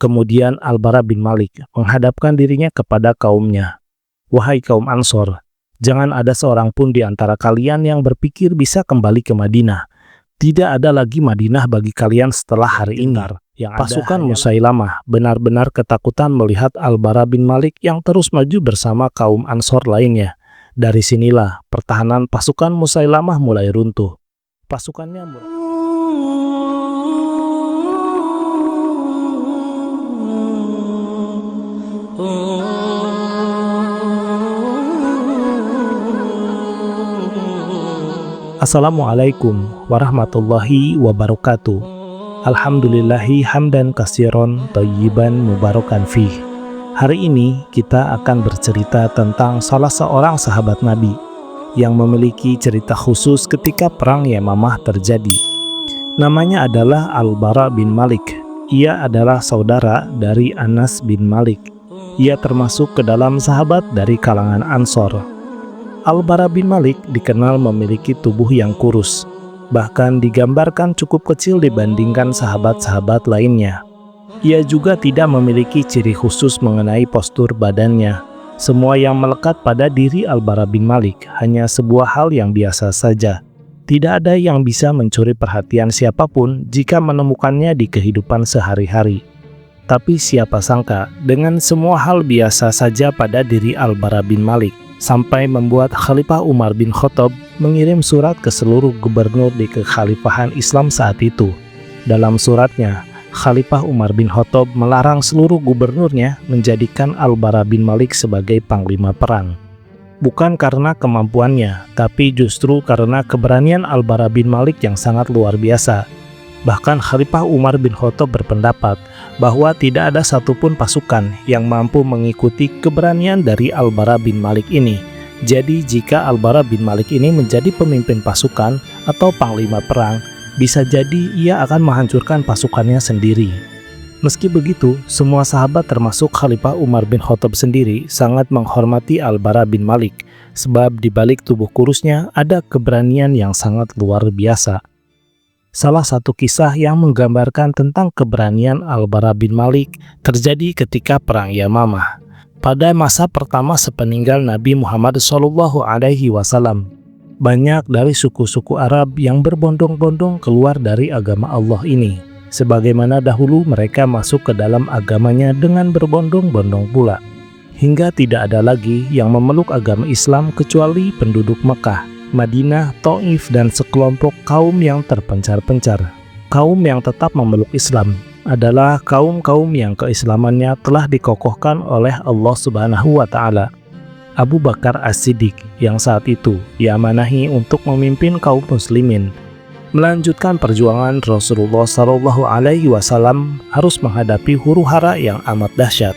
Kemudian Al-Bara bin Malik menghadapkan dirinya kepada kaumnya. Wahai kaum Ansor, jangan ada seorang pun di antara kalian yang berpikir bisa kembali ke Madinah. Tidak ada lagi Madinah bagi kalian setelah hari ini. Pasukan Musailamah benar-benar ketakutan melihat Al-Bara bin Malik yang terus maju bersama kaum Ansor lainnya. Dari sinilah pertahanan pasukan Musailamah mulai runtuh. Pasukannya Assalamualaikum warahmatullahi wabarakatuh. Alhamdulillahi hamdan kasiron thayyiban mubarakan fih. Hari ini kita akan bercerita tentang salah seorang sahabat Nabi yang memiliki cerita khusus ketika perang Yamamah terjadi. Namanya adalah Al-Bara bin Malik. Ia adalah saudara dari Anas bin Malik. Ia termasuk ke dalam sahabat dari kalangan Ansor. Al-Bara bin Malik dikenal memiliki tubuh yang kurus, bahkan digambarkan cukup kecil dibandingkan sahabat-sahabat lainnya. Ia juga tidak memiliki ciri khusus mengenai postur badannya. Semua yang melekat pada diri Al-Bara bin Malik hanya sebuah hal yang biasa saja. Tidak ada yang bisa mencuri perhatian siapapun jika menemukannya di kehidupan sehari-hari. Tapi siapa sangka dengan semua hal biasa saja pada diri Al-Bara bin Malik, sampai membuat Khalifah Umar bin Khattab mengirim surat ke seluruh gubernur di kekhalifahan Islam saat itu. Dalam suratnya, Khalifah Umar bin Khattab melarang seluruh gubernurnya menjadikan Al-Bara bin Malik sebagai panglima perang. Bukan karena kemampuannya, tapi justru karena keberanian Al-Bara bin Malik yang sangat luar biasa. Bahkan Khalifah Umar bin Khattab berpendapat bahwa tidak ada satupun pasukan yang mampu mengikuti keberanian dari Al-Bara bin Malik ini. Jadi jika Al-Bara bin Malik ini menjadi pemimpin pasukan atau panglima perang, bisa jadi ia akan menghancurkan pasukannya sendiri. Meski begitu, semua sahabat termasuk Khalifah Umar bin Khattab sendiri sangat menghormati Al-Bara bin Malik, sebab di balik tubuh kurusnya ada keberanian yang sangat luar biasa. Salah satu kisah yang menggambarkan tentang keberanian Al-Bara bin Malik terjadi ketika perang Yamamah. Pada masa pertama sepeninggal Nabi Muhammad SAW, banyak dari suku-suku Arab yang berbondong-bondong keluar dari agama Allah ini. Sebagaimana dahulu mereka masuk ke dalam agamanya dengan berbondong-bondong pula. Hingga tidak ada lagi yang memeluk agama Islam kecuali penduduk Mekah, Madinah, Taif, dan sekelompok kaum yang terpencar-pencar. Kaum yang tetap memeluk Islam adalah kaum-kaum yang keislamannya telah dikokohkan oleh Allah Subhanahu wa Ta'ala. Abu Bakar As-Siddiq yang saat itu diamanahi untuk memimpin kaum muslimin, melanjutkan perjuangan Rasulullah SAW harus menghadapi huru-hara yang amat dahsyat.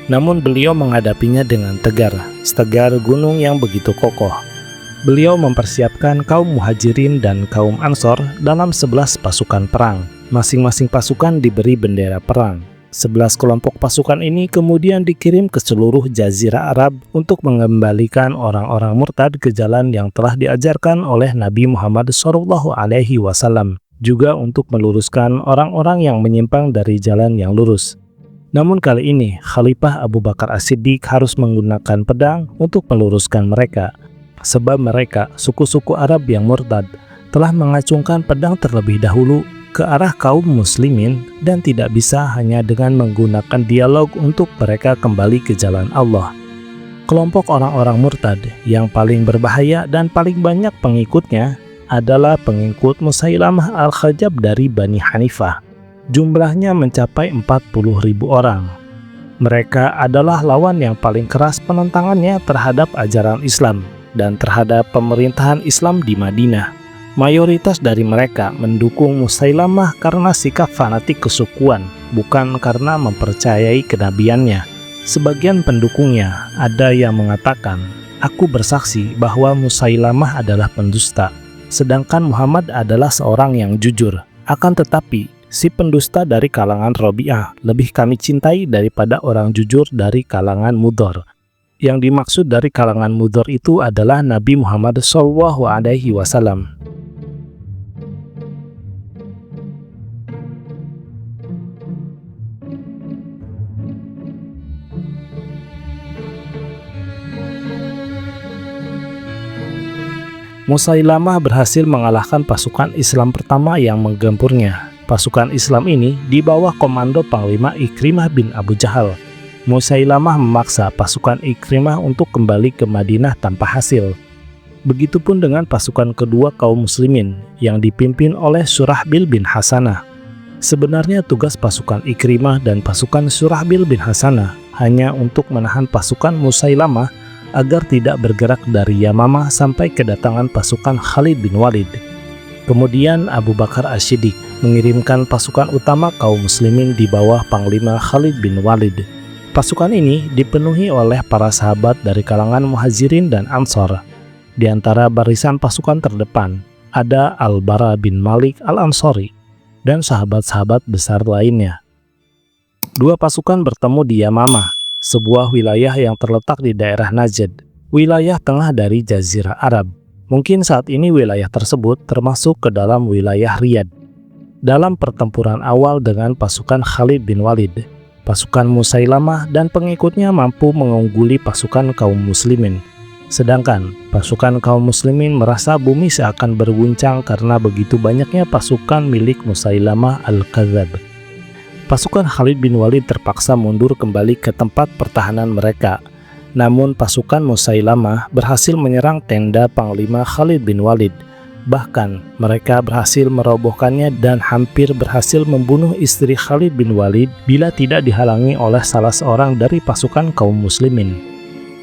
Namun beliau menghadapinya dengan tegar, setegar gunung yang begitu kokoh. Beliau mempersiapkan kaum Muhajirin dan kaum Ansor dalam 11 pasukan perang. Masing-masing pasukan diberi bendera perang. 11 kelompok pasukan ini kemudian dikirim ke seluruh jazirah Arab untuk mengembalikan orang-orang murtad ke jalan yang telah diajarkan oleh Nabi Muhammad SAW, juga untuk meluruskan orang-orang yang menyimpang dari jalan yang lurus. Namun kali ini Khalifah Abu Bakar As-Siddiq harus menggunakan pedang untuk meluruskan mereka. Sebab mereka, suku-suku Arab yang murtad, telah mengacungkan pedang terlebih dahulu ke arah kaum muslimin dan tidak bisa hanya dengan menggunakan dialog untuk mereka kembali ke jalan Allah. Kelompok orang-orang murtad yang paling berbahaya dan paling banyak pengikutnya adalah pengikut Musailamah Al-Khajjab dari Bani Hanifah. Jumlahnya mencapai 40.000 orang. Mereka adalah lawan yang paling keras penentangannya terhadap ajaran Islam dan terhadap pemerintahan Islam di Madinah. Mayoritas dari mereka mendukung Musailamah karena sikap fanatik kesukuan, bukan karena mempercayai kenabiannya. Sebagian pendukungnya ada yang mengatakan, "Aku bersaksi bahwa Musailamah adalah pendusta, sedangkan Muhammad adalah seorang yang jujur. Akan tetapi, si pendusta dari kalangan Rabi'ah lebih kami cintai daripada orang jujur dari kalangan Mudhar." Yang dimaksud dari kalangan Mudhar itu adalah Nabi Muhammad SAW. Musailamah berhasil mengalahkan pasukan Islam pertama yang menggempurnya. Pasukan Islam ini di bawah komando Panglima Ikrimah bin Abu Jahal. Musailamah memaksa pasukan Ikrimah untuk kembali ke Madinah tanpa hasil. Begitupun dengan pasukan kedua kaum muslimin yang dipimpin oleh Surahbil bin Hasanah. Sebenarnya tugas pasukan Ikrimah dan pasukan Surahbil bin Hasanah hanya untuk menahan pasukan Musailamah agar tidak bergerak dari Yamamah sampai kedatangan pasukan Khalid bin Walid. Kemudian Abu Bakar As-Siddiq mengirimkan pasukan utama kaum muslimin di bawah Panglima Khalid bin Walid. Pasukan ini dipenuhi oleh para sahabat dari kalangan Muhajirin dan Ansor. Di antara barisan pasukan terdepan ada Al-Bara bin Malik Al-Ansori dan sahabat-sahabat besar lainnya. Dua pasukan bertemu di Yamamah, sebuah wilayah yang terletak di daerah Najd, wilayah tengah dari Jazirah Arab. Mungkin saat ini wilayah tersebut termasuk ke dalam wilayah Riyadh. Dalam pertempuran awal dengan pasukan Khalid bin Walid, pasukan Musailamah dan pengikutnya mampu mengungguli pasukan kaum muslimin. Sedangkan pasukan kaum muslimin merasa bumi seakan berguncang karena begitu banyaknya pasukan milik Musailamah al-Kadzab. Pasukan Khalid bin Walid terpaksa mundur kembali ke tempat pertahanan mereka. Namun pasukan Musailamah berhasil menyerang tenda Panglima Khalid bin Walid. Bahkan mereka berhasil merobohkannya dan hampir berhasil membunuh istri Khalid bin Walid bila tidak dihalangi oleh salah seorang dari pasukan kaum muslimin.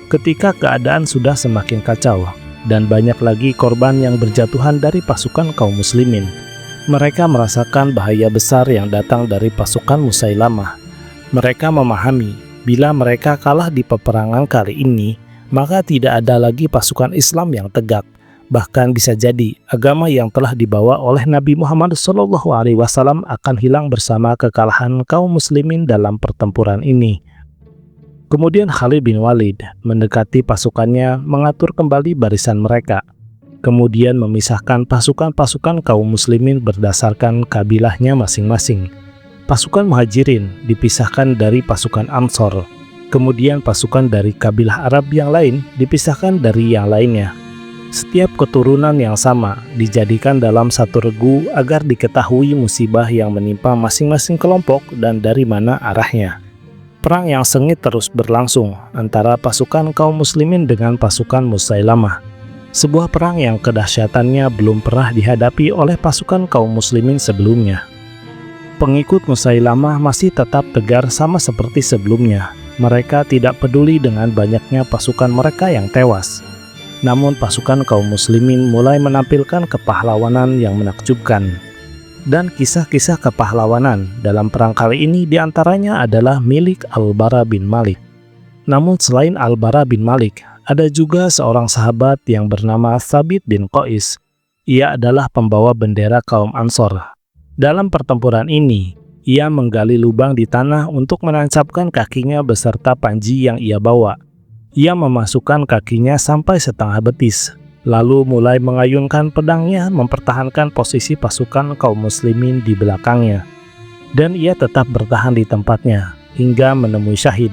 Ketika keadaan sudah semakin kacau dan banyak lagi korban yang berjatuhan dari pasukan kaum muslimin, mereka merasakan bahaya besar yang datang dari pasukan Musailamah. Mereka memahami bila mereka kalah di peperangan kali ini, maka tidak ada lagi pasukan Islam yang tegak. Bahkan bisa jadi agama yang telah dibawa oleh Nabi Muhammad SAW akan hilang bersama kekalahan kaum muslimin dalam pertempuran ini. Kemudian Khalid bin Walid mendekati pasukannya, mengatur kembali barisan mereka. Kemudian memisahkan pasukan-pasukan kaum muslimin berdasarkan kabilahnya masing-masing. Pasukan Muhajirin dipisahkan dari pasukan Ansor. Kemudian pasukan dari kabilah Arab yang lain dipisahkan dari yang lainnya. Setiap keturunan yang sama dijadikan dalam satu regu agar diketahui musibah yang menimpa masing-masing kelompok dan dari mana arahnya. Perang yang sengit terus berlangsung antara pasukan kaum muslimin dengan pasukan Musailamah. Sebuah perang yang kedahsyatannya belum pernah dihadapi oleh pasukan kaum muslimin sebelumnya. Pengikut Musailamah masih tetap tegar sama seperti sebelumnya. Mereka tidak peduli dengan banyaknya pasukan mereka yang tewas. Namun pasukan kaum muslimin mulai menampilkan kepahlawanan yang menakjubkan. Dan kisah-kisah kepahlawanan dalam perang kali ini diantaranya adalah milik Al-Bara bin Malik. Namun selain Al-Bara bin Malik, ada juga seorang sahabat yang bernama Thabit bin Qais. Ia adalah pembawa bendera kaum Ansor. Dalam pertempuran ini, ia menggali lubang di tanah untuk menancapkan kakinya beserta panji yang ia bawa. Ia memasukkan kakinya sampai setengah betis, lalu mulai mengayunkan pedangnya mempertahankan posisi pasukan kaum muslimin di belakangnya. Dan ia tetap bertahan di tempatnya hingga menemui syahid.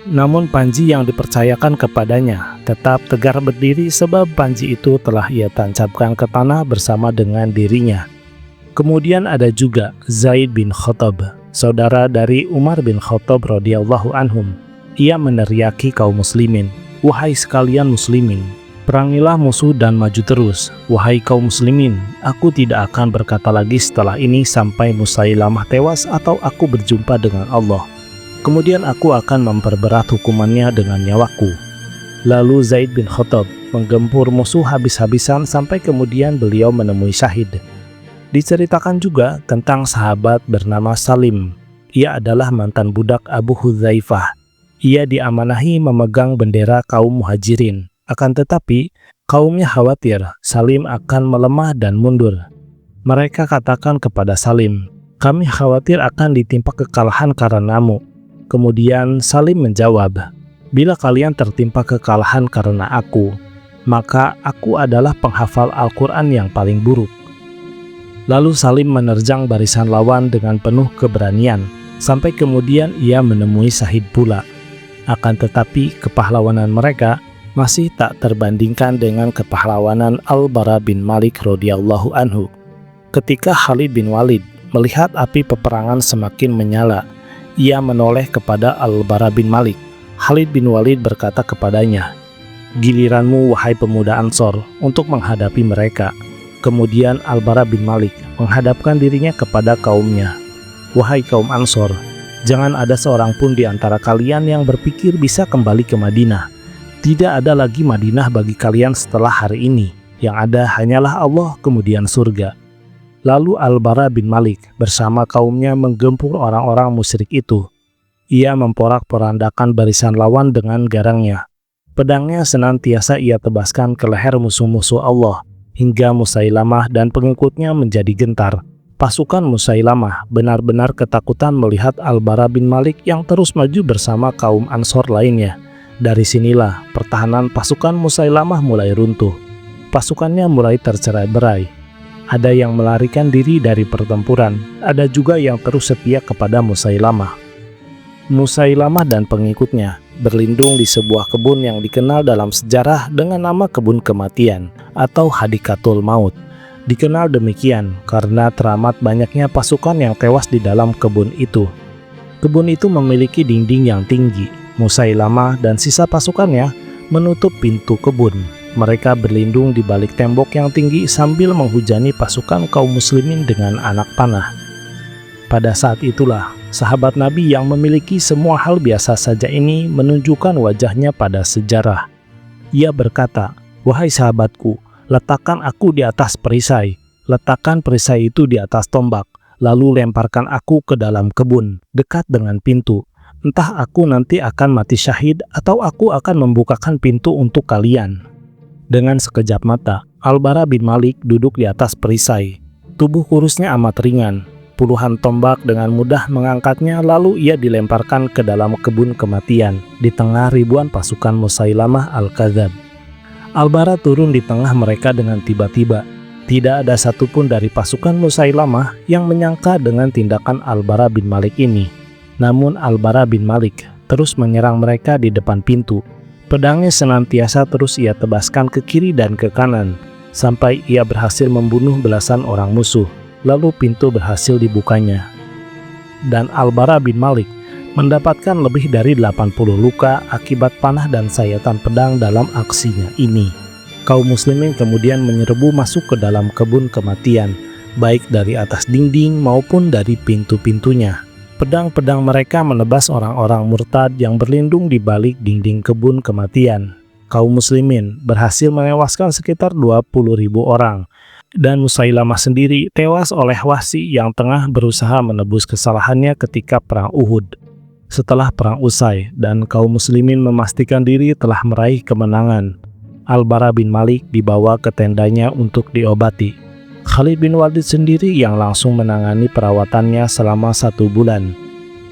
Namun panji yang dipercayakan kepadanya tetap tegar berdiri sebab panji itu telah ia tancapkan ke tanah bersama dengan dirinya. Kemudian ada juga Zaid bin Khattab, saudara dari Umar bin Khattab radhiyallahu anhum. Ia meneriaki kaum muslimin, "Wahai sekalian muslimin, perangilah musuh dan maju terus. Wahai kaum muslimin, aku tidak akan berkata lagi setelah ini sampai Musailamah tewas atau aku berjumpa dengan Allah. Kemudian aku akan memperberat hukumannya dengan nyawaku." Lalu Zaid bin Khattab menggempur musuh habis-habisan sampai kemudian beliau menemui syahid. Diceritakan juga tentang sahabat bernama Salim. Ia adalah mantan budak Abu Hudzaifah. Ia diamanahi memegang bendera kaum Muhajirin. Akan tetapi, kaumnya khawatir Salim akan melemah dan mundur. Mereka katakan kepada Salim, "Kami khawatir akan ditimpa kekalahan karenamu." Kemudian Salim menjawab, "Bila kalian tertimpa kekalahan karena aku, maka aku adalah penghafal Al-Quran yang paling buruk." Lalu Salim menerjang barisan lawan dengan penuh keberanian, sampai kemudian ia menemui syahid pula. Akan tetapi kepahlawanan mereka masih tak terbandingkan dengan kepahlawanan Al-Bara bin Malik radhiyallahu anhu. Ketika Khalid bin Walid melihat api peperangan semakin menyala, ia menoleh kepada Al-Bara bin Malik. Khalid bin Walid berkata kepadanya, "Giliranmu wahai pemuda Ansor untuk menghadapi mereka." Kemudian Al-Bara bin Malik menghadapkan dirinya kepada kaumnya. "Wahai kaum Ansor, jangan ada seorang pun di antara kalian yang berpikir bisa kembali ke Madinah. Tidak ada lagi Madinah bagi kalian setelah hari ini. Yang ada hanyalah Allah kemudian surga." Lalu Al-Bara bin Malik bersama kaumnya menggempur orang-orang musyrik itu. Ia memporak-porandakan barisan lawan dengan garangnya. Pedangnya senantiasa ia tebaskan ke leher musuh-musuh Allah, hingga Musailamah dan pengikutnya menjadi gentar. Pasukan Musailamah benar-benar ketakutan melihat Al-Bara bin Malik yang terus maju bersama kaum Ansor lainnya. Dari sinilah pertahanan pasukan Musailamah mulai runtuh. Pasukannya mulai tercerai-berai. Ada yang melarikan diri dari pertempuran, ada juga yang terus setia kepada Musailamah. Musailamah dan pengikutnya berlindung di sebuah kebun yang dikenal dalam sejarah dengan nama kebun kematian atau Hadikatul Maut. Dikenal demikian karena teramat banyaknya pasukan yang tewas di dalam kebun itu. Kebun itu memiliki dinding yang tinggi. Musailamah dan sisa pasukannya menutup pintu kebun. Mereka berlindung di balik tembok yang tinggi sambil menghujani pasukan kaum muslimin dengan anak panah. Pada saat itulah, sahabat Nabi yang memiliki semua hal biasa saja ini menunjukkan wajahnya pada sejarah. Ia berkata, "Wahai sahabatku, letakkan aku di atas perisai. Letakkan perisai itu di atas tombak, lalu lemparkan aku ke dalam kebun, dekat dengan pintu. Entah aku nanti akan mati syahid atau aku akan membukakan pintu untuk kalian." Dengan sekejap mata, Al-Bara bin Malik duduk di atas perisai. Tubuh kurusnya amat ringan. Puluhan tombak dengan mudah mengangkatnya, lalu ia dilemparkan ke dalam kebun kematian di tengah ribuan pasukan Musailamah Al-Kadzab. Al-Bara turun di tengah mereka dengan tiba-tiba. Tidak ada satupun dari pasukan Musailamah yang menyangka dengan tindakan Al-Bara bin Malik ini. Namun Al-Bara bin Malik terus menyerang mereka di depan pintu. Pedangnya senantiasa terus ia tebaskan ke kiri dan ke kanan, sampai ia berhasil membunuh belasan orang musuh. Lalu pintu berhasil dibukanya. Dan Al-Bara bin Malik mendapatkan lebih dari 80 luka akibat panah dan sayatan pedang dalam aksinya ini. Kaum muslimin kemudian menyerbu masuk ke dalam kebun kematian, baik dari atas dinding maupun dari pintu-pintunya. Pedang-pedang mereka menebas orang-orang murtad yang berlindung di balik dinding kebun kematian. Kaum muslimin berhasil menewaskan sekitar 20.000 orang, dan Musailamah sendiri tewas oleh Wahsy yang tengah berusaha menebus kesalahannya ketika perang Uhud. Setelah perang usai dan kaum muslimin memastikan diri telah meraih kemenangan, Al-Bara bin Malik dibawa ke tendanya untuk diobati. Khalid bin Walid sendiri yang langsung menangani perawatannya selama 1 bulan.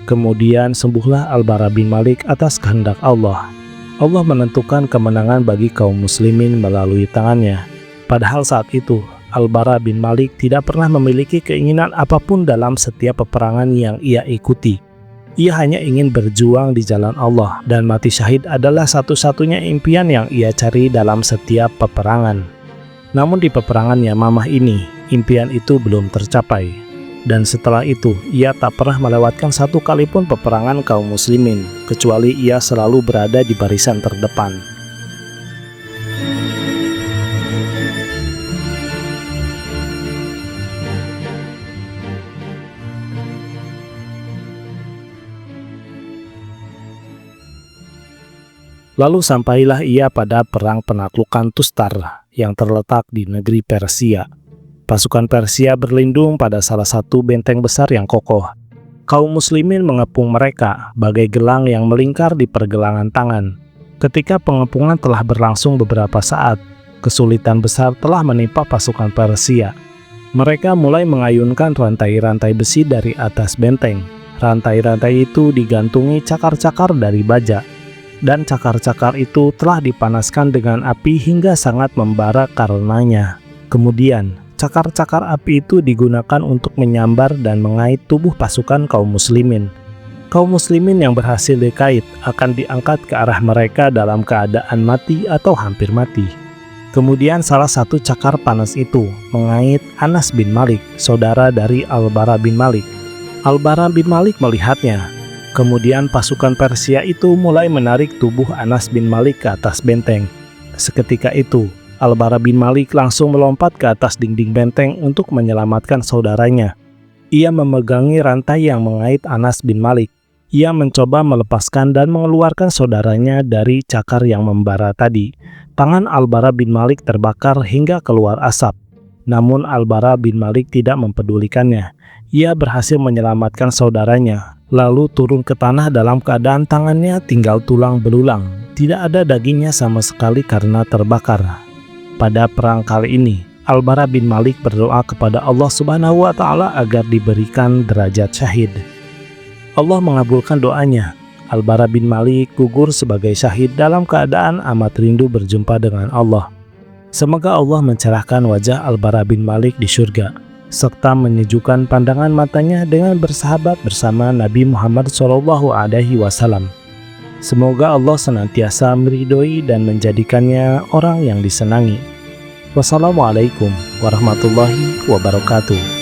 Kemudian sembuhlah Al-Bara bin Malik atas kehendak Allah. Allah menentukan kemenangan bagi kaum muslimin melalui tangannya. Padahal saat itu, Al-Bara bin Malik tidak pernah memiliki keinginan apapun dalam setiap peperangan yang ia ikuti. Ia hanya ingin berjuang di jalan Allah, dan mati syahid adalah satu-satunya impian yang ia cari dalam setiap peperangan. Namun di peperangan Yamamah ini, impian itu belum tercapai. Dan setelah itu, ia tak pernah melewatkan satu kali pun peperangan kaum muslimin, kecuali ia selalu berada di barisan terdepan. Lalu sampailah ia pada perang penaklukan Tustar yang terletak di negeri Persia. Pasukan Persia berlindung pada salah satu benteng besar yang kokoh. Kaum muslimin mengepung mereka bagai gelang yang melingkar di pergelangan tangan. Ketika pengepungan telah berlangsung beberapa saat, kesulitan besar telah menimpa pasukan Persia. Mereka mulai mengayunkan rantai-rantai besi dari atas benteng. Rantai-rantai itu digantungi cakar-cakar dari baja. Dan cakar-cakar itu telah dipanaskan dengan api hingga sangat membara karenanya. Kemudian, cakar-cakar api itu digunakan untuk menyambar dan mengait tubuh pasukan kaum muslimin. Kaum muslimin yang berhasil dikait akan diangkat ke arah mereka dalam keadaan mati atau hampir mati. Kemudian salah satu cakar panas itu mengait Anas bin Malik, saudara dari Al-Bara bin Malik. Al-Bara bin Malik melihatnya. Kemudian pasukan Persia itu mulai menarik tubuh Anas bin Malik ke atas benteng. Seketika itu, Al-Bara bin Malik langsung melompat ke atas dinding benteng untuk menyelamatkan saudaranya. Ia memegangi rantai yang mengait Anas bin Malik. Ia mencoba melepaskan dan mengeluarkan saudaranya dari cakar yang membara tadi. Tangan Al-Bara bin Malik terbakar hingga keluar asap. Namun Al-Bara bin Malik tidak mempedulikannya. Ia berhasil menyelamatkan saudaranya, lalu turun ke tanah dalam keadaan tangannya tinggal tulang belulang. Tidak ada dagingnya sama sekali karena terbakar. Pada perang kali ini, Al-Bara bin Malik berdoa kepada Allah Subhanahu wa Ta'ala agar diberikan derajat syahid. Allah mengabulkan doanya. Al-Bara bin Malik gugur sebagai syahid dalam keadaan amat rindu berjumpa dengan Allah. Semoga Allah mencerahkan wajah Al-Bara bin Malik di surga, serta menyejukkan pandangan matanya dengan bersahabat bersama Nabi Muhammad SAW. Semoga Allah senantiasa meridhoi dan menjadikannya orang yang disenangi. Wassalamualaikum warahmatullahi wabarakatuh.